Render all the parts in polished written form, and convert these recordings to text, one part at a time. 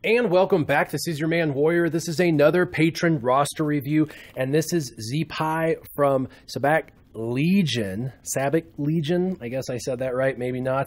And welcome back to Caesar Man Warrior. This is another patron roster review, and this is ZPI from Sabak Legion. I guess I said that right, maybe not.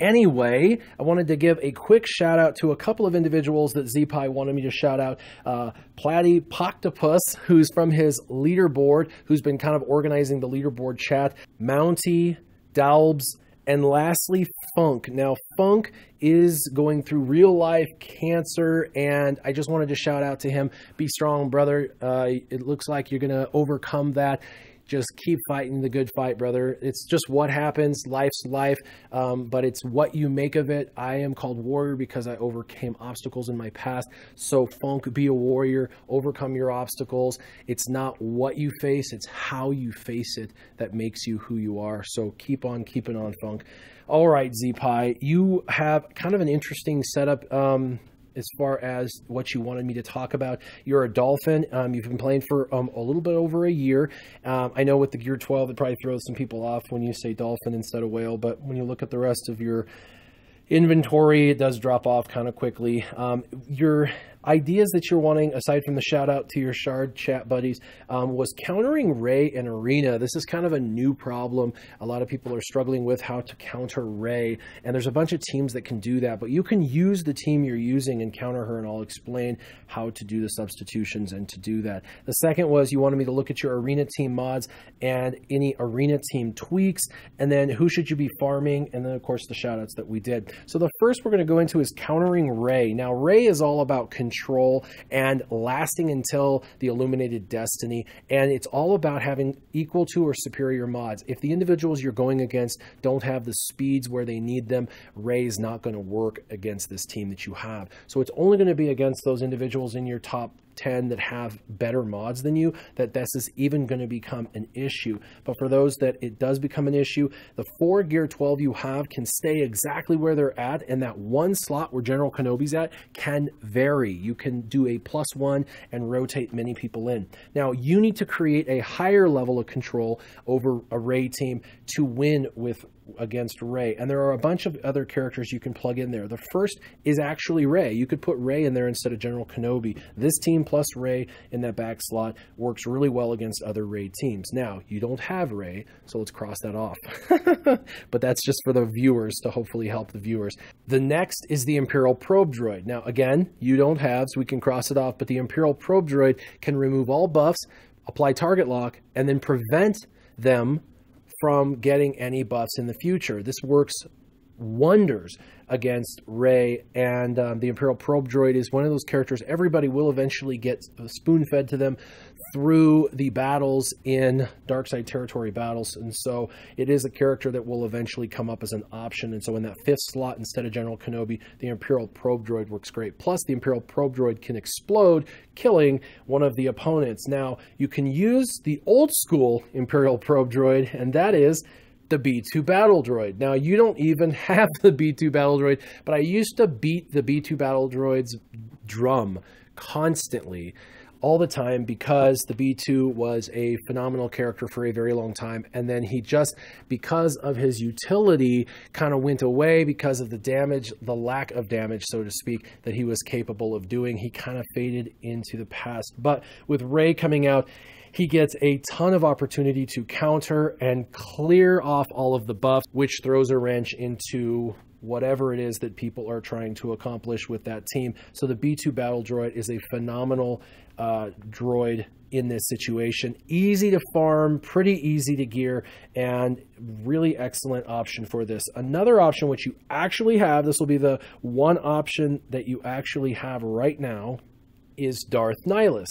Anyway, I wanted to give a quick shout out to a couple of individuals that ZPI wanted me to shout out. Platy Poctopus, who's from his leaderboard, who's been kind of organizing the leaderboard chat. Mounty, Dalbs, and lastly, Funk. Now, Funk is going through real-life cancer, and I just wanted to shout out to him. Be strong, brother. It looks like you're going to overcome that. Just keep fighting the good fight, brother. It's just what happens. Life's life, but it's what you make of it. I am called warrior because I overcame obstacles in my past. So Funk, be a warrior, overcome your obstacles. It's not what you face, it's how you face it that makes you who you are. So keep on keeping on, Funk. All right, ZPI, you have kind of an interesting setup as far as what you wanted me to talk about. You're a Dolphin. You've been playing for a little bit over a year. I know with the Gear 12, it probably throws some people off when you say Dolphin instead of Whale, but when you look at the rest of your inventory, it does drop off kind of quickly. Your ideas that you're wanting, aside from the shout out to your Shard chat buddies, was countering Ray and Arena. This is kind of a new problem. A lot of people are struggling with how to counter Ray, and there's a bunch of teams that can do that, but you can use the team you're using and counter her, and I'll explain how to do the substitutions and to do that. The second was you wanted me to look at your Arena team mods and any Arena team tweaks, and then who should you be farming, and then of course the shout outs that we did. So the first we're going to go into is countering Ray. Now Ray is all about control and lasting until the Illuminated Destiny, and it's all about having equal to or superior mods. If the individuals you're going against don't have the speeds where they need them, Ray is not going to work against this team that you have. So it's only going to be against those individuals in your top 10 that have better mods than you that this is even going to become an issue. But for those that it does become an issue, the 4 Gear 12 you have can stay exactly where they're at, and that one slot where General Kenobi's at can vary. You can do a +1 and rotate many people in. Now you need to create a higher level of control over a Ray team to win against Ray, and there are a bunch of other characters you can plug in there. The first is actually Ray. You could put Ray in there instead of General Kenobi. This team plus Ray in that back slot works really well against other Ray teams. Now, you don't have Ray, so let's cross that off. But that's just for the viewers to hopefully help the viewers. The next is the Imperial Probe Droid. Now, again, you don't have, so we can cross it off, but the Imperial Probe Droid can remove all buffs, apply target lock, and then prevent them from getting any buffs in the future. This works wonders against Ray, and the Imperial Probe Droid is one of those characters everybody will eventually get spoon-fed to them through the battles in Darkside Territory battles, and so it is a character that will eventually come up as an option. And so in that 5th slot instead of General Kenobi, the Imperial Probe Droid works great. Plus the Imperial Probe Droid can explode, killing one of the opponents. Now you can use the old school Imperial Probe Droid, and that is the B2 Battle Droid. Now, you don't even have the B2 Battle Droid, but I used to beat the B2 Battle Droid's drum constantly, all the time, because the B2 was a phenomenal character for a very long time, and then he just, because of his utility, kind of went away because of the damage, the lack of damage, so to speak, that he was capable of doing. He kind of faded into the past. But with Ray coming out, he gets a ton of opportunity to counter and clear off all of the buffs, which throws a wrench into whatever it is that people are trying to accomplish with that team. So the B2 Battle Droid is a phenomenal droid in this situation. Easy to farm, pretty easy to gear, and really excellent option for this. Another option which you actually have, this will be the one option that you actually have right now, is Darth Nihilus.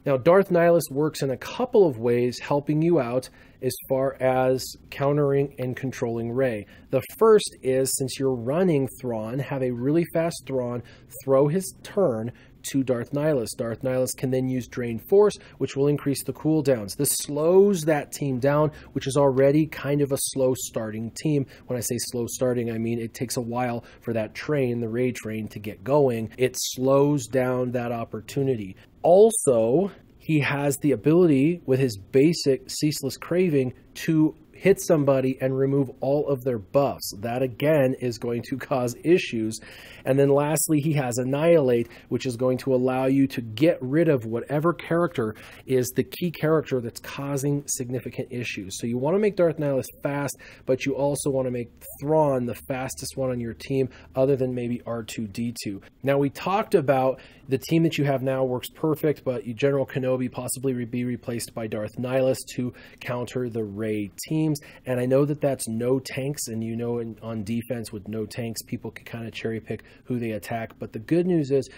Now, Darth Nihilus works in a couple of ways, helping you out as far as countering and controlling Ray. The first is, since you're running Thrawn, have a really fast Thrawn throw his turn to Darth Nihilus. Darth Nihilus can then use Drain Force, which will increase the cooldowns. This slows that team down, which is already kind of a slow starting team. When I say slow starting, I mean it takes a while for that train, the Ray train, to get going. It slows down that opportunity. Also, he has the ability with his basic Ceaseless Craving to hit somebody and remove all of their buffs. That again is going to cause issues. And then lastly, he has Annihilate, which is going to allow you to get rid of whatever character is the key character that's causing significant issues. So you want to make Darth Nihilus fast, but you also want to make Thrawn the fastest one on your team, other than maybe R2-D2. Now, we talked about the team that you have now works perfect, but General Kenobi possibly be replaced by Darth Nihilus to counter the Rey teams. And I know that that's no tanks, and you know, on defense with no tanks, people can kind of cherry pick who they attack. But the good news is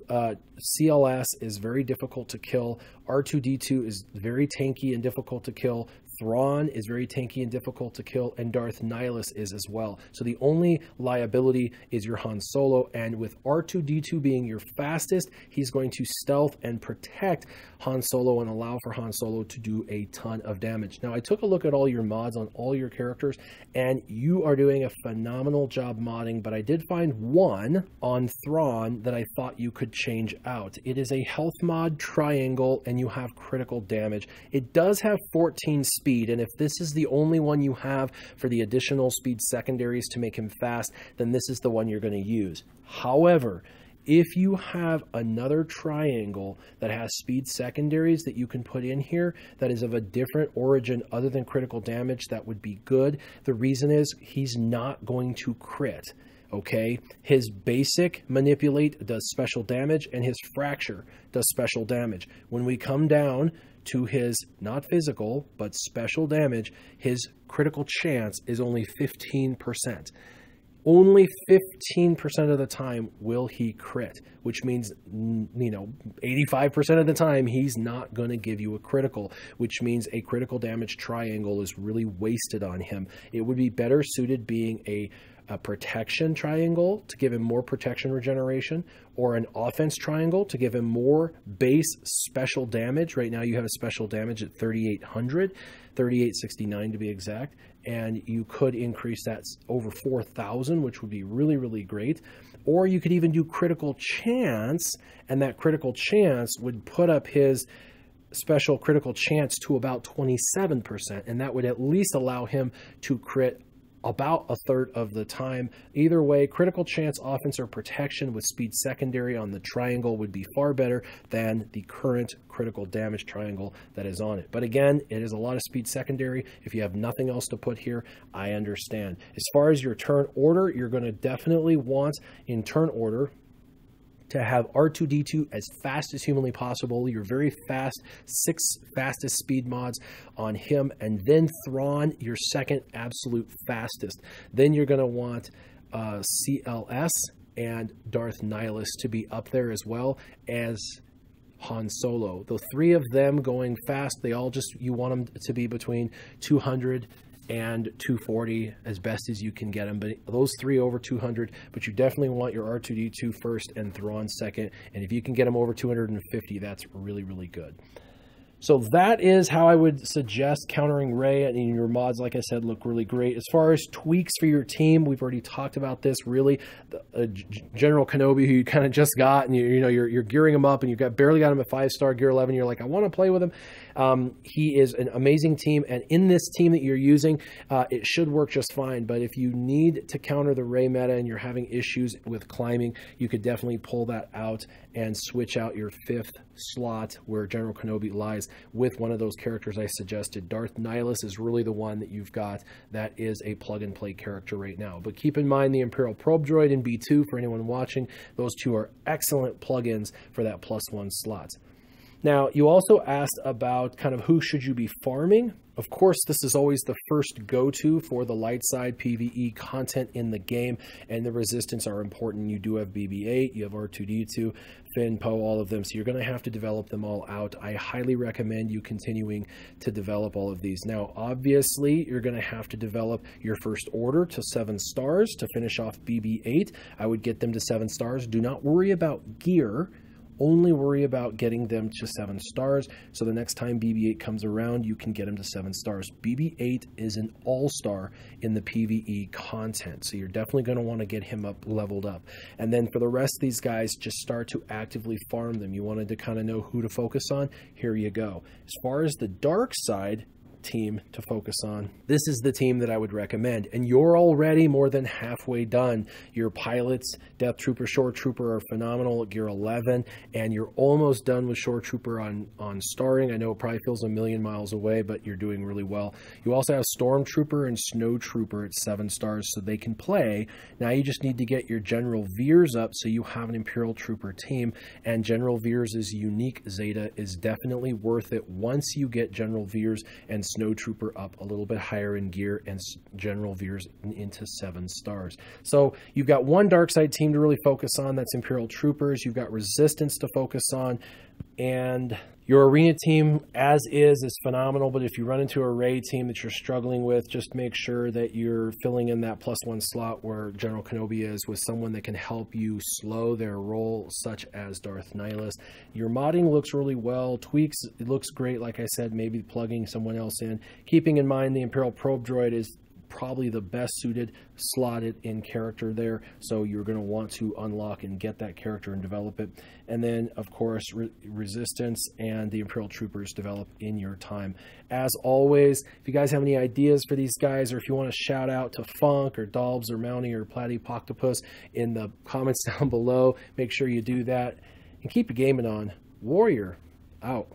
CLS is very difficult to kill. R2-D2 is very tanky and difficult to kill. Thrawn is very tanky and difficult to kill, and Darth Nihilus is as well. So the only liability is your Han Solo, and with R2-D2 being your fastest, he's going to stealth and protect Han Solo and allow for Han Solo to do a ton of damage. Now, I took a look at all your mods on all your characters, and you are doing a phenomenal job modding, but I did find one on Thrawn that I thought you could change out. It is a health mod triangle, and you have critical damage. It does have 14 speed, and if this is the only one you have for the additional speed secondaries to make him fast, then this is the one you're going to use. However, if you have another triangle that has speed secondaries that you can put in here that is of a different origin other than critical damage, that would be good. The reason is he's not going to crit. Okay, his basic manipulate does special damage, and his fracture does special damage. When we come down to his not physical but special damage, his critical chance is only 15%. Only 15% of the time will he crit, which means, 85% of the time he's not going to give you a critical, which means a critical damage triangle is really wasted on him. It would be better suited being a protection triangle to give him more protection regeneration, or an offense triangle to give him more base special damage. Right now you have a special damage at 3,800, 3,869 to be exact, and you could increase that over 4,000, which would be really, really great. Or you could even do critical chance, and that critical chance would put up his special critical chance to about 27%, and that would at least allow him to crit about a third of the time. Either way, critical chance, offense, or protection with speed secondary on the triangle would be far better than the current critical damage triangle that is on it. But again, it is a lot of speed secondary. If you have nothing else to put here, I understand. As far as your turn order, you're going to definitely want in turn order to have R2-D2 as fast as humanly possible. Your very fast 6 fastest speed mods on him, and then Thrawn, your second absolute fastest. Then you're going to want CLS and Darth Nihilus to be up there, as well as Han Solo. The three of them going fast, they all just, you want them to be between 200 and 240 as best as you can get them, but those three over 200. But you definitely want your R2-D2 first and Thrawn second, and if you can get them over 250, that's really, really good. So that is how I would suggest countering Rey, and your mods, like I said, look really great. As far as tweaks for your team, we've already talked about this. Really, General Kenobi, who you kind of just got, and you're gearing him up, and you barely got him at 5-star gear 11. You're like, I want to play with him. He is an amazing team, and in this team that you're using, it should work just fine. But if you need to counter the Rey meta and you're having issues with climbing, you could definitely pull that out and switch out your 5th slot where General Kenobi lies with one of those characters I suggested. Darth Nihilus is really the one that you've got that is a plug-and-play character right now. But keep in mind the Imperial Probe Droid in B2 for anyone watching. Those two are excellent plugins for that +1 slot. Now, you also asked about kind of who should you be farming. Of course, this is always the first go-to for the light side PvE content in the game, and the resistance are important. You do have BB-8, you have R2-D2, Finn, Poe, all of them, so you're going to have to develop them all out. I highly recommend you continuing to develop all of these. Now, obviously, you're going to have to develop your First Order to 7 stars to finish off BB-8. I would get them to 7 stars. Do not worry about gear. Only worry about getting them to 7 stars, so the next time BB-8 comes around, you can get them to 7 stars. BB-8 is an all-star in the PvE content, so you're definitely going to want to get him up, leveled up. And then for the rest of these guys, just start to actively farm them. You wanted to kind of know who to focus on? Here you go. As far as the dark side, team to focus on. This is the team that I would recommend, and you're already more than halfway done. Your pilots, Death Trooper, Shore Trooper are phenomenal at Gear 11, and you're almost done with Shore Trooper on starring. I know it probably feels a million miles away, but you're doing really well. You also have Stormtrooper and Snow Trooper at 7 stars, so they can play. Now you just need to get your General Veers up so you have an Imperial Trooper team, and General Veers' unique Zeta is definitely worth it once you get General Veers and Snow Trooper up a little bit higher in gear and General Veers into 7 stars. So you've got one dark side team to really focus on, that's Imperial Troopers. You've got Resistance to focus on, and your arena team as is phenomenal, but if you run into a raid team that you're struggling with, just make sure that you're filling in that +1 slot where General Kenobi is with someone that can help you slow their roll, such as Darth Nihilus. Your modding looks really well. Tweaks, it looks great, like I said, maybe plugging someone else in. Keeping in mind the Imperial Probe Droid is probably the best suited slotted in character there, so you're going to want to unlock and get that character and develop it. And then of course Resistance and the Imperial Troopers develop in your time. As always, if you guys have any ideas for these guys, or if you want to shout out to Funk or Dalbs or Mountie or Platypoctopus in the comments down below, make sure you do that, and keep your gaming on. Warrior out.